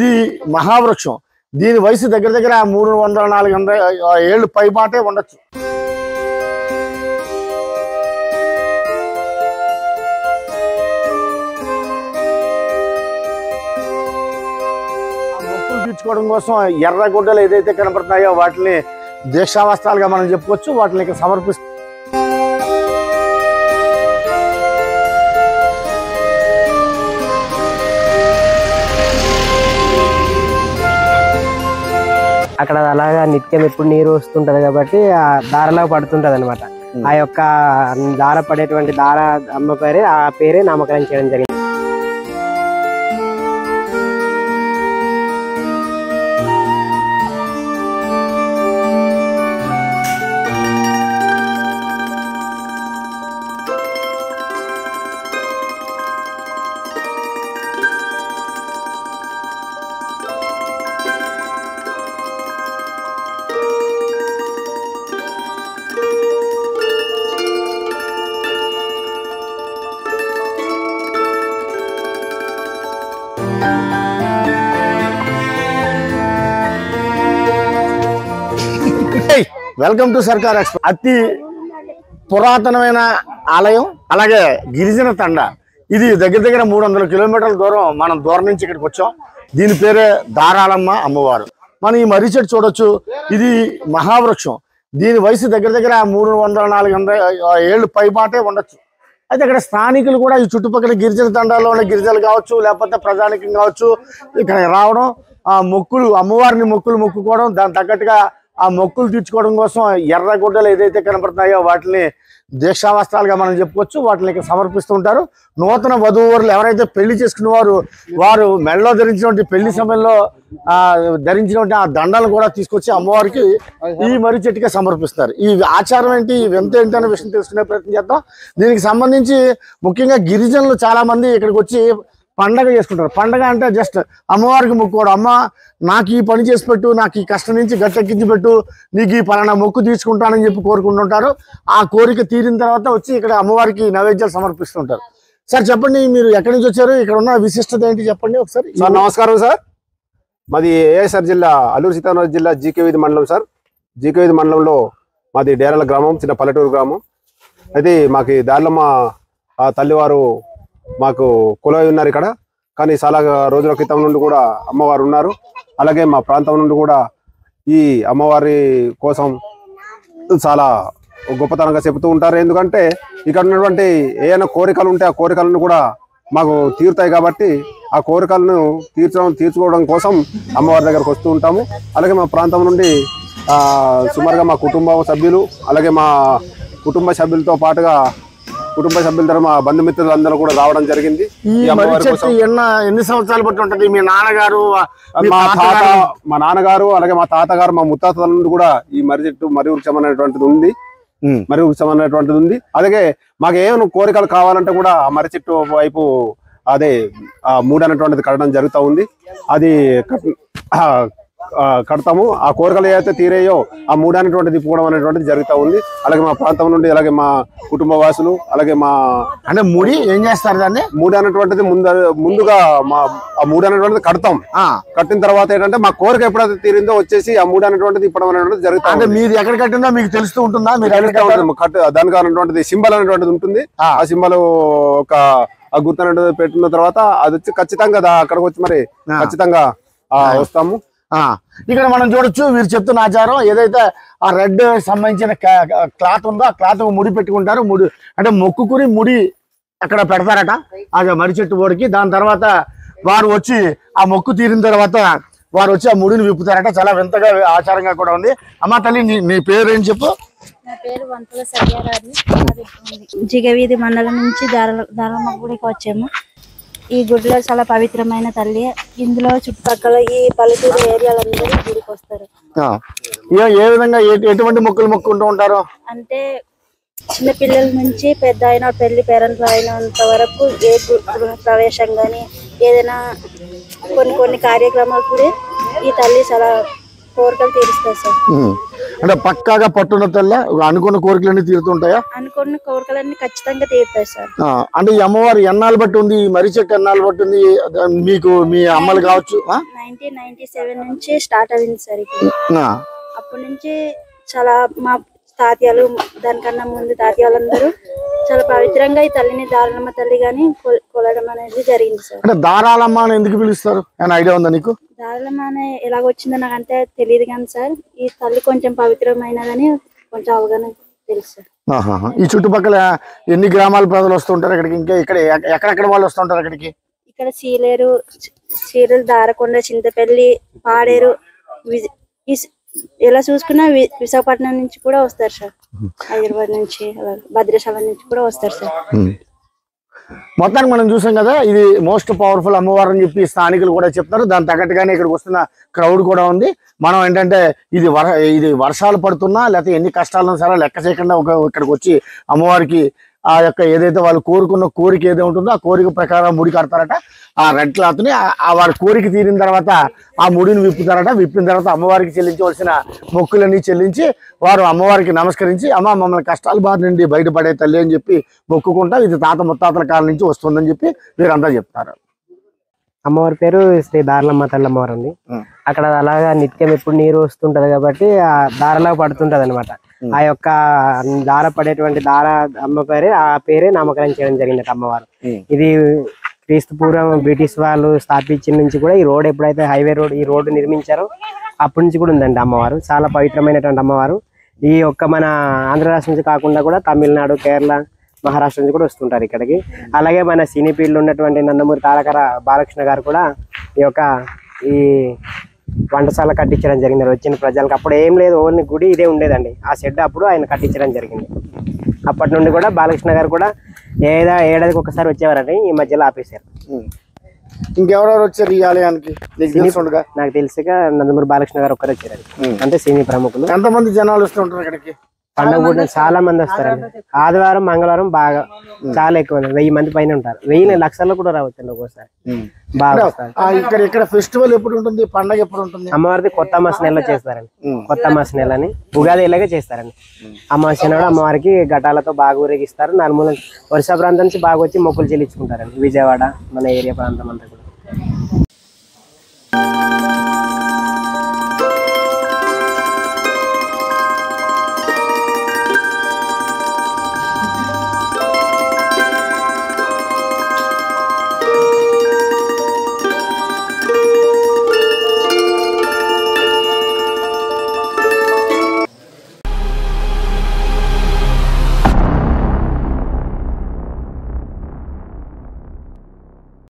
ఇది మహావృక్షం. దీని వయసు దగ్గర దగ్గర 300-400 ఏళ్ళు పైబాటే ఉండొచ్చు. మొక్కులు తీర్చుకోవడం కోసం ఎర్ర గుడ్డలు ఏదైతే కనపడుతున్నాయో వాటిని దీక్షావస్త్రాలుగా మనం చెప్పుకోవచ్చు. వాటిని ఇక్కడ సమర్పిస్తాం. అక్కడ అలాగా నిత్యం ఎప్పుడు నీరు వస్తుంటది కాబట్టి ఆ దారలో పడుతుంటది అనమాట. ఆ యొక్క దార పడేటువంటి దార అమ్మ పేరే ఆ పేరే నామకరణం చేయడం జరిగింది. వెల్కమ్ టు సర్కార్ ఎక్స్ప్రెస్. అతి పురాతనమైన ఆలయం, అలాగే గిరిజన తండ. ఇది దగ్గర దగ్గర 300 కిలోమీటర్ల దూరం మనం దూరం నుంచి ఇక్కడికి వచ్చాం. దీని పేరే దారాళమ్మ అమ్మవారు. మనం ఈ మర్రి చెట్టు చూడొచ్చు. ఇది మహావృక్షం. దీని వయసు దగ్గర దగ్గర 300-400 ఏళ్ళు పైబాటే ఉండొచ్చు. అయితే ఇక్కడ స్థానికులు కూడా ఈ చుట్టుపక్కల గిరిజన తండాల్లో ఉన్న గిరిజనులు కావచ్చు, లేకపోతే ప్రజానికం కావచ్చు, ఇక్కడ రావడం, ఆ మొక్కులు అమ్మవారిని మొక్కుకోవడం, దాని తగ్గట్టుగా ఆ మొక్కులు తీర్చుకోవడం కోసం ఎర్ర గుడ్డలు ఏదైతే కనపడుతున్నాయో వాటిని దీక్షావస్త్రాలుగా మనం చెప్పుకోవచ్చు. వాటిని ఇక్కడ సమర్పిస్తూ ఉంటారు. నూతన వధూవరులు ఎవరైతే పెళ్లి చేసుకున్న వారు మెడలో ధరించినటువంటి పెళ్లి సమయంలో ధరించినటువంటి ఆ దండలు కూడా తీసుకొచ్చి అమ్మవారికి ఈ మర్రి చెట్టుకే సమర్పిస్తారు. ఈ ఆచారం ఏంటి, వింత ఏంటి అనే విషయం తెలుసుకునే ప్రయత్నం చేద్దాం. దీనికి సంబంధించి ముఖ్యంగా గిరిజనులు చాలా మంది ఇక్కడికి వచ్చి పండగ చేసుకుంటారు. పండగ అంటే జస్ట్ అమ్మవారికి మొక్కుకోవడం. అమ్మ నాకు ఈ పని చేసి పెట్టు, నాకు ఈ కష్టం నుంచి గట్టెక్కించి పెట్టు, నీకు ఈ పలానా మొక్కు తీసుకుంటానని చెప్పి కోరుకుంటుంటారు. ఆ కోరిక తీరిన తర్వాత వచ్చి ఇక్కడ అమ్మవారికి నైవేద్యాలు సమర్పిస్తుంటారు. సార్ చెప్పండి, మీరు ఎక్కడి నుంచి వచ్చారు, ఇక్కడ ఉన్న విశిష్టత ఏంటి చెప్పండి ఒకసారి. సార్ నమస్కారం సార్. మాది ఏఎస్ఆర్ జిల్లా, అల్లూరు సీతారామరాజు జిల్లా జీకే వీధి మండలం సార్. జీకే వీధి మండలంలో మాది డేరాల గ్రామం, చిన్న పల్లెటూరు గ్రామం. అయితే మాకు దారిలమ్మ ఆ తల్లివారు మాకు కొలువై ఉన్నారు ఇక్కడ. కానీ చాలా రోజుల క్రితం నుండి కూడా అమ్మవారు ఉన్నారు. అలాగే మా ప్రాంతం నుండి కూడా ఈ అమ్మవారి కోసం చాలా గొప్పతనంగా చెబుతూ ఉంటారు. ఎందుకంటే ఇక్కడ ఉన్నటువంటి ఏమైనా కోరికలు ఉంటే ఆ కోరికలను కూడా మాకు తీరుతాయి. కాబట్టి ఆ కోరికలను తీర్చుకోవడం కోసం అమ్మవారి దగ్గరకు వస్తూ ఉంటాము. అలాగే మా ప్రాంతం నుండి సుమారుగా మా కుటుంబ సభ్యులు, అలాగే మా కుటుంబ సభ్యులతో పాటుగా కుటుంబ సభ్యుల మా బంధుమిత్రులు అందరూ కూడా రావడం జరిగింది. ఎన్ని సంవత్సరాలు బట్టి ఉంటుంది? మీ నాన్నగారు, మా నాన్నగారు, అలాగే మా తాతగారు, మా ముత్తాతల నుండి కూడా ఈ మర్రి చెట్టు, మర్రి వృక్షం అనేటువంటిది ఉంది. అలాగే మాకు ఏమైనా కోరికలు కావాలంటే కూడా ఆ మర్రి చెట్టు వైపు అదే ఆ మూడు అనేటువంటిది కట్టడం జరుగుతూ ఉంది. అది కడతాము. ఆ కోరికలు ఏదైతే తీరేయో ఆ మూడు అనేటువంటిది తిప్పుకోవడం అనేటువంటిది జరుగుతూ ఉంది. అలాగే మా ప్రాంతం నుండి, అలాగే మా కుటుంబ వాసులు, అలాగే మా అంటే ముడి ఏం చేస్తారు, దాన్ని మూడు అనేటువంటిది ముందుగా ఆ మూడు అనేటువంటిది కడతాం. కట్టిన తర్వాత ఏంటంటే మా కోరిక ఎప్పుడైతే తీరిందో వచ్చేసి ఆ మూడు అనేటువంటిది ఇప్పడం అనేటువంటిది జరుగుతుంది. అంటే మీరు ఎక్కడ కట్టిందో మీకు తెలుస్తూ ఉంటుందా? మీరు దానికి అనేటువంటిది సింబల్ అనేటువంటిది ఉంటుంది. ఆ సింబల్ ఒక గుర్తు అనేటువంటిది పెట్టిన తర్వాత అది వచ్చి ఖచ్చితంగా అక్కడికి వచ్చి మరి ఖచ్చితంగా వస్తాము. ఇక్కడ మనం చూడొచ్చు, మీరు చెప్తున్న ఆచారం ఏదైతే ఆ రెడ్ సంబంధించిన క్లాత్ ఉందో ఆ క్లాత్ ముడి పెట్టుకుంటారు. ముడి అంటే మొక్కుకుని ముడి అక్కడ పెడతారట ఆ మర్రి చెట్టు ఓడికి. దాని తర్వాత వారు వచ్చి ఆ మొక్కు తీరిన తర్వాత వారు వచ్చి ఆ ముడిని విప్పుతారట. చాలా వింతగా ఆచారంగా కూడా ఉంది. అమ్మ తల్లి, నీ పేరు ఏం చెప్పు? నా పేరు వంతుల సత్యారాజు. జీకే వీధి మండలం నుంచి దారమ్మ గుడికి వచ్చాము. ఈ గుడిలో చాలా పవిత్రమైన తల్లి. ఇందులో చుట్టుపక్కల ఈ పల్లెటూరు ఏరియాలందరూ గుడికి వస్తారు. ఏ విధంగా ఎటువంటి మొక్కులు మొక్కుంటూ ఉంటారు అంటే చిన్న పిల్లల నుంచి పెద్ద అయిన పెళ్లి పేరెంట్లు అయినంత వరకు ఏ గృహ ప్రవేశం కానీ ఏదైనా కొన్ని కార్యక్రమాలు కూడా ఈ తల్లి చాలా కోరికలు తీరుస్తారు సార్. అంటే పక్కాగా పట్టున్న తల్లి అనుకున్న కోరికలన్నీ తీరుతుంటాయా? అనుకున్న కోరికలన్నీ ఖచ్చితంగా తీరుతాయి సార్. అంటే ఈ అమ్మవారు ఎన్నాళ్ళు బట్టి ఉంది, మర్రి చెట్టు ఎన్నాళ్ళు బట్టి ఉంది మీకు? మీ అమ్మలు కావచ్చు 1997 నుంచి స్టార్ట్ అయింది సార్. అప్పటి నుంచి చాలా మా తాతయ్యలు, దానికన్నా ముందు తాతయ్యలందరూ చాలా పవిత్రంగా ఈ తల్లిని దారాలమ్మ తల్లి గాని కొలడం అనేది జరిగింది సార్. అంటే దారాలమ్మ అని ఎందుకు పిలుస్తారు అని ఐడియా ఉందా నీకు? దారాలమ్మ అనే ఎలాగొచ్చిందో నాకు అంతే తెలియదు కానీ సార్, ఈ తల్లి కొంచెం పవిత్రమైనదని కొంచెం అవగాహన తెలుసు సార్. ఈ చుట్టుపక్కల ఎన్ని గ్రామాల ప్రజలు వస్తుంటారు ఇక్కడికి? ఇంకా ఇక్కడ ఎక్కడెక్కడ వాళ్ళు వస్తుంటారు ఇక్కడికి? ఇక్కడ సీలేరు, దారకొండ, చింతపల్లి, పాడేరు, ఎలా చూసుకున్నా విశాఖపట్నం నుంచి కూడా వస్తారు సార్. హైదరాబాద్ నుంచి, భద్రాచలం నుంచి కూడా వస్తారు సార్. మొత్తానికి మనం చూసాం కదా, ఇది మోస్ట్ పవర్ఫుల్ అమ్మవారు అని చెప్పి స్థానికులు కూడా చెప్తున్నారు. దాని తగ్గట్టుగానే ఇక్కడికి వస్తున్న క్రౌడ్ కూడా ఉంది. మనం ఏంటంటే ఇది వర్షాలు పడుతున్నా లేకపోతే ఎన్ని కష్టాలను సరే లెక్క చేయకుండా ఇక్కడికి వచ్చి అమ్మవారికి ఆ యొక్క ఏదైతే వాళ్ళు కోరుకున్న కోరిక ఏదో ఉంటుందో ఆ కోరిక ప్రకారం ముడి కడతారట. ఆ రెడ్ క్లాత్ ని వారి కోరిక తీరిన తర్వాత ఆ ముడిని విప్పుతారట. విప్పిన తర్వాత అమ్మవారికి చెల్లించవలసిన మొక్కులన్నీ చెల్లించి వారు అమ్మవారికి నమస్కరించి, అమ్మ మమ్మల్ని కష్టాల బారి నుండి బయటపడే తల్లి అని చెప్పి మొక్కుకుంటా ఇది తాత ముత్తాతల కాలం నుంచి వస్తుందని చెప్పి వీరంతా చెప్తారు. అమ్మవారి పేరు శ్రీ దారాలమ్మ తల్లి అమ్మవారు ఉంది. అక్కడ అలాగా నిత్యం ఎప్పుడు నీరు వస్తుంటది కాబట్టి ఆ దారలో పడుతుంటది అనమాట. ఆ యొక్క దార పడేటువంటి దార అమ్మ పేరే నామకరణం చేయడం జరిగింది అమ్మవారు. ఇది క్రీస్తు పూర్వం బ్రిటిష్ వాళ్ళు స్థాపించిన నుంచి కూడా ఈ రోడ్ ఎప్పుడైతే హైవే రోడ్ ఈ రోడ్డు నిర్మించారో అప్పటి నుంచి కూడా ఉందండి అమ్మవారు. చాలా పవిత్రమైనటువంటి అమ్మవారు. ఈ యొక్క మన ఆంధ్ర రాష్ట్రం నుంచి కాకుండా కూడా తమిళనాడు, కేరళ, మహారాష్ట్ర నుంచి కూడా వస్తుంటారు ఇక్కడికి. అలాగే మన సినీ ఫీల్డ్ ఉన్నటువంటి నందమూరి తారక బాలకృష్ణ గారు కూడా ఈ వంటశాల కట్టించడం జరిగింది వచ్చిన ప్రజలకు. అప్పుడు ఏం లేదు, ఓన్లీ గుడి ఇదే ఉండేదండి. ఆ షెడ్ అప్పుడు ఆయన కట్టించడం జరిగింది. అప్పటి నుండి కూడా బాలకృష్ణ గారు కూడా ఏడాదికి ఒకసారి వచ్చేవారండి. ఈ మధ్యలో ఆపేశారు. ఇంకెవరెవరు వచ్చారు ఈ ఆలయానికి? నాకు తెలిసిగా నందమూరి బాలకృష్ణ గారు ఒక్కరు వచ్చారండి, అంటే సినీ ప్రముఖులు. ఎంతమంది జనాలు వస్తుంటారు ఇక్కడికి? పండుగ కూడా చాలా మంది వస్తారండి. ఆదివారం, మంగళవారం బాగా చాలా ఎక్కువ 1000 మంది పైన ఉంటారు. 1000 లక్షల్లో కూడా రావచ్చండి ఒక్కోసారి. బాగా ఇక్కడ ఫెస్టివల్ ఎప్పుడు ఉంటుంది? పండుగ ఎప్పుడు ఉంటుంది? అమ్మవారిది కొత్త మాస నెలలో చేస్తారండి. కొత్త మాస నెలని ఉగాది ఇలాగే చేస్తారండి. అమావాస్య నాడు అమ్మవారికి ఘటాలతో బాగా ఊరేగిస్తారు. నలుమూల వర్షా ప్రాంతం నుంచి బాగా వచ్చి మొక్కులు చెల్లించుకుంటారండి. విజయవాడ మన ఏరియా ప్రాంతం అంతా కూడా.